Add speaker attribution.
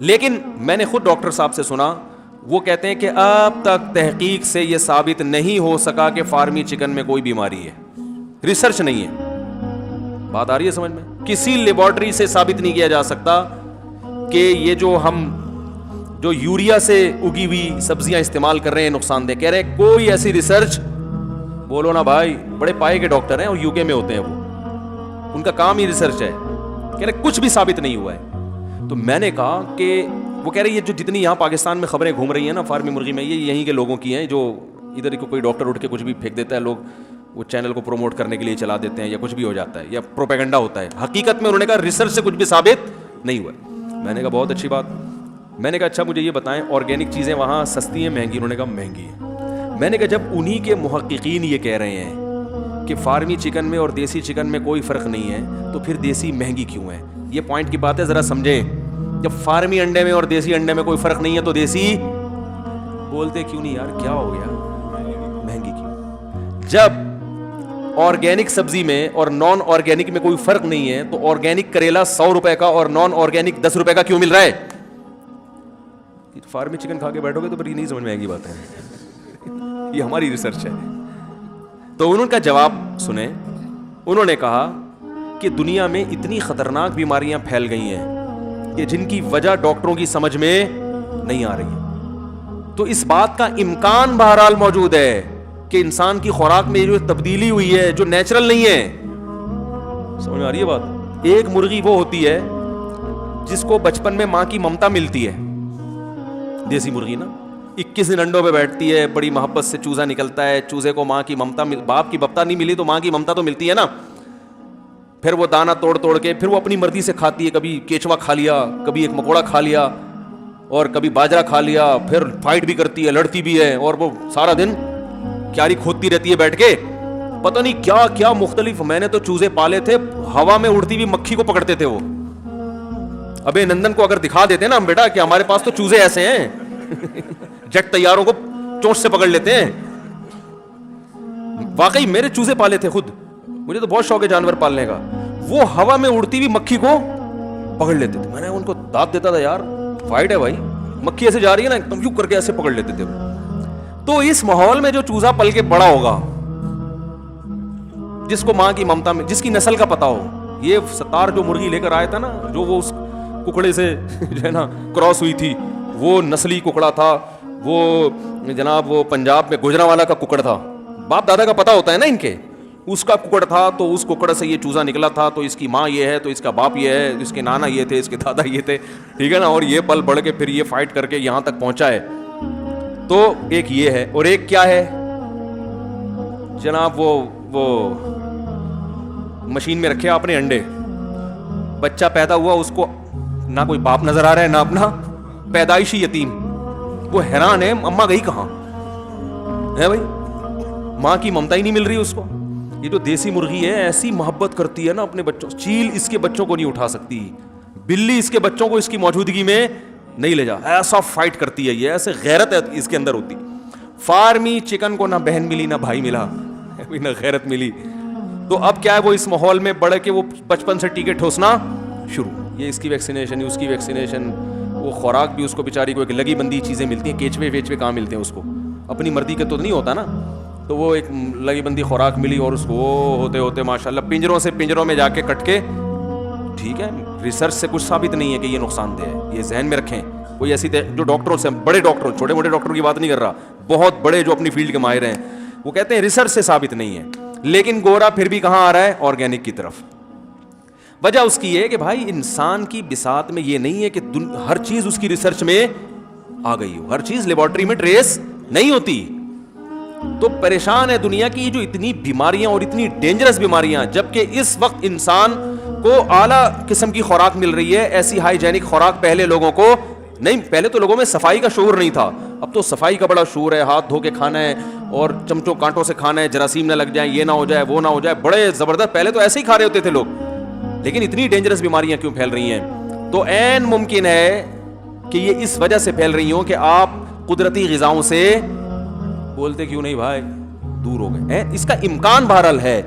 Speaker 1: لیکن میں نے خود ڈاکٹر صاحب سے سنا, وہ کہتے ہیں کہ اب تک تحقیق سے یہ ثابت نہیں ہو سکا کہ فارمی چکن میں کوئی بیماری ہے, ریسرچ نہیں ہے. بات آ رہی ہے سمجھ میں؟ کسی لیبارٹری سے ثابت نہیں کیا جا سکتا کہ یہ جو یوریا سے اگی ہوئی سبزیاں استعمال کر رہے ہیں نقصان دہ. کہہ رہے ہیں کوئی ایسی ریسرچ, بولو نا بھائی, بڑے پائے کے ڈاکٹر ہیں اور یو کے میں ہوتے ہیں, وہ ان کا کام ہی ریسرچ ہے. کہہ رہے کچھ بھی ثابت نہیں ہوا ہے. تو میں نے کہا کہ وہ کہہ رہے یہ جو جتنی یہاں پاکستان میں خبریں گھوم رہی ہیں نا فارمی مرغی میں, یہ یہیں کے لوگوں کی ہیں, جو ادھر کو کوئی ڈاکٹر اٹھ کے کچھ بھی پھینک دیتا ہے, لوگ وہ چینل کو پروموٹ کرنے کے لیے چلا دیتے ہیں, یا کچھ بھی ہو جاتا ہے, یا پروپیگنڈا ہوتا ہے. حقیقت میں انہوں نے کہا ریسرچ سے کچھ بھی ثابت نہیں ہوا ہے. میں نے کہا بہت اچھی بات. میں نے کہا اچھا مجھے یہ بتائیں آرگینک چیزیں وہاں سستی ہیں مہنگی؟ انہوں نے کہا مہنگی ہے. میں نے کہا جب انہی کے محققین یہ کہہ رہے ہیں کہ فارمی چکن میں اور دیسی چکن میں کوئی فرق نہیں ہے, تو پھر دیسی مہنگی کیوں ہے؟ یہ پوائنٹ کی بات ہے, ذرا سمجھیں. جب فارمی انڈے میں اور دیسی انڈے میں کوئی فرق نہیں ہے تو دیسی بولتے کیوں نہیں یار, کیا ہو گیا, مہنگی کیوں؟ جب آرگینک سبزی میں اور نان آرگینک میں کوئی فرق نہیں ہے تو آرگینک کریلا 100 روپے کا اور نان آرگینک 10 روپے کا کیوں مل رہا ہے؟ فارمی چکن کھا کے بیٹھو گے تو پھر یہ نہیں سمجھ میں آئے گی بات ہے. یہ ہماری ریسرچ ہے. تو انہوں کا جواب سنیں. انہوں نے کہا کہ دنیا میں اتنی خطرناک بیماریاں پھیل گئی ہیں کہ جن کی وجہ ڈاکٹروں کی سمجھ میں نہیں آ رہی ہے. تو اس بات کا امکان بہرحال موجود ہے کہ انسان کی خوراک میں جو تبدیلی ہوئی ہے جو نیچرل نہیں ہے. سمجھ میں آ رہی ہے بات؟ ایک مرغی وہ ہوتی ہے جس کو بچپن میں ماں کی ممتا ملتی ہے, دیسی مرغی نا, 21 دن انڈوں پہ بیٹھتی ہے, بڑی محبت سے چوزا نکلتا ہے, چوزے کو ماں کی ممتا باپ کی ممتا نہیں ملی تو ماں کی ممتا تو ملتی ہے نا. پھر وہ دانا توڑ کے پھر وہ اپنی مرضی سے کھاتی ہے, کبھی کیچوا کھا لیا, کبھی ایک مکوڑا کھا لیا, اور کبھی باجرا کھا لیا, پھر فائٹ بھی کرتی ہے, لڑتی بھی ہے, اور وہ سارا دن کیاری کھودتی رہتی ہے بیٹھ کے, پتہ نہیں کیا کیا مختلف. میں نے تو چوزے پالے تھے, ہوا میں اڑتی ہوئی مکھی کو پکڑتے تھے وہ. ابے نندن کو اگر دکھا دیتے نا ہم بیٹا کہ ہمارے پاس تو چوزے ایسے ہیں, جٹ تیاروں کو چونچ سے پکڑ لیتے ہیں. واقعی میرے چوزے پالے تھے خود, مجھے تو بہت شوق ہے جانور پالنے کا. وہ ہوا میں اڑتی ہوئی مکھی کو پکڑ لیتے تھے. میں نے ان کو داد دیتا تھا, یار فائٹ ہے بھائی, مکھی ایسے جا رہی ہے نا ایک دم یوں کر کے ایسے پکڑ لیتے تھے. تو اس ماحول میں جو چوزا پل کے بڑا ہوگا, جس کو ماں کی ممتا میں, جس کی نسل کا پتا ہو, یہ ستار جو مرغی لے کر آیا تھا نا, جو وہ اس ککڑے سے جو ہے نا کراس ہوئی تھی, وہ نسلی ککڑا تھا, وہ جناب وہ پنجاب میں گوجرانوالا کا ککڑ تھا. باپ دادا کا پتا ہوتا ہے نا ان کے, اس کا ککڑ تھا, تو اس ککڑ سے یہ چوزا نکلا تھا, تو اس کی ماں یہ ہے, تو اس کا باپ یہ ہے, اس کے نانا یہ تھے, اس کے دادا یہ تھے, ٹھیک ہے نا, اور یہ پل بڑھ کے پھر یہ فائٹ کر کے یہاں تک پہنچا ہے. تو ایک یہ ہے, اور ایک کیا ہے جناب, وہ مشین میں رکھے آپ نے انڈے, بچہ پیدا ہوا, اس کو نہ کوئی باپ نظر آ رہا ہے نہ اپنا, پیدائشی یتیم. وہ حیران ہے اماں گئی کہاں ہے بھائی, ماں کی ممتا ہی نہیں مل رہی اس کو. یہ جو دیسی مرغی ہے ایسی محبت کرتی ہے نا اپنے بچوں, چیل اس کے بچوں کو نہیں اٹھا سکتی, بلی اس کے بچوں کو اس کی موجودگی میں نہیں لے جا, ایسا فائٹ کرتی ہے یہ, ایسے غیرت ہے اس کے اندر ہوتی. فارمی چکن کو نہ بہن ملی نہ بھائی ملا, نہ غیرت ملی. تو اب کیا ہے, وہ اس ماحول میں بڑھ کے وہ بچپن سے ٹیکے ٹھوسنا شروع, یہ اس کی ویکسینیشن, اس کی ویکسینیشن, وہ خوراک بھی اس کو بیچاری کو ایک لگی بندی چیزیں ملتی ہیں, کیچوے ویچوے کہاں ملتے ہیں اس کو, اپنی مرضی کے تو نہیں ہوتا نا, تو وہ ایک لگی بندی خوراک ملی, اور اس کو ہوتے ہوتے ماشاءاللہ پنجروں میں جا کے کٹ کے, ٹھیک ہے. ریسرچ سے کچھ ثابت نہیں ہے کہ یہ نقصان دہ ہے, یہ ذہن میں رکھیں. کوئی ایسی جو ڈاکٹروں سے, بڑے ڈاکٹروں, چھوٹے موٹے ڈاکٹروں کی بات نہیں کر رہا, بہت بڑے جو اپنی فیلڈ کے ماہر ہیں, وہ کہتے ہیں ریسرچ سے ثابت نہیں ہے. لیکن گورا پھر بھی کہاں آ رہا ہے, آرگینک کی طرف. وجہ اس کی ہے کہ بھائی انسان کی بساط میں یہ نہیں ہے کہ ہر چیز اس کی ریسرچ میں آ گئی ہو, ہر چیز لیبارٹری میں ٹریس نہیں ہوتی. تو پریشان ہے دنیا کی جو اتنی بیماریاں اور اتنی ڈینجرس بیماریاں, جبکہ اس وقت انسان کو اعلیٰ قسم کی خوراک مل رہی ہے, ایسی ہائیجینک خوراک پہلے لوگوں کو نہیں. پہلے تو لوگوں میں صفائی کا شعور نہیں تھا, اب تو صفائی کا بڑا شعور ہے, ہاتھ دھو کے کھانا ہے اور چمچوں کانٹوں سے کھانا ہے, جراثیم نہ لگ جائیں, یہ نہ ہو جائے, وہ نہ ہو جائے, بڑے زبردست. پہلے تو ایسے ہی کھا رہے ہوتے تھے لوگ, لیکن اتنی ڈینجرس بیماریاں کیوں پھیل رہی ہیں؟ تو عین ممکن ہے کہ یہ اس وجہ سے پھیل رہی ہوں کہ آپ قدرتی غذاؤں سے, بولتے کیوں نہیں بھائی, دور ہو گئے. اس کا امکان بہرحال ہے.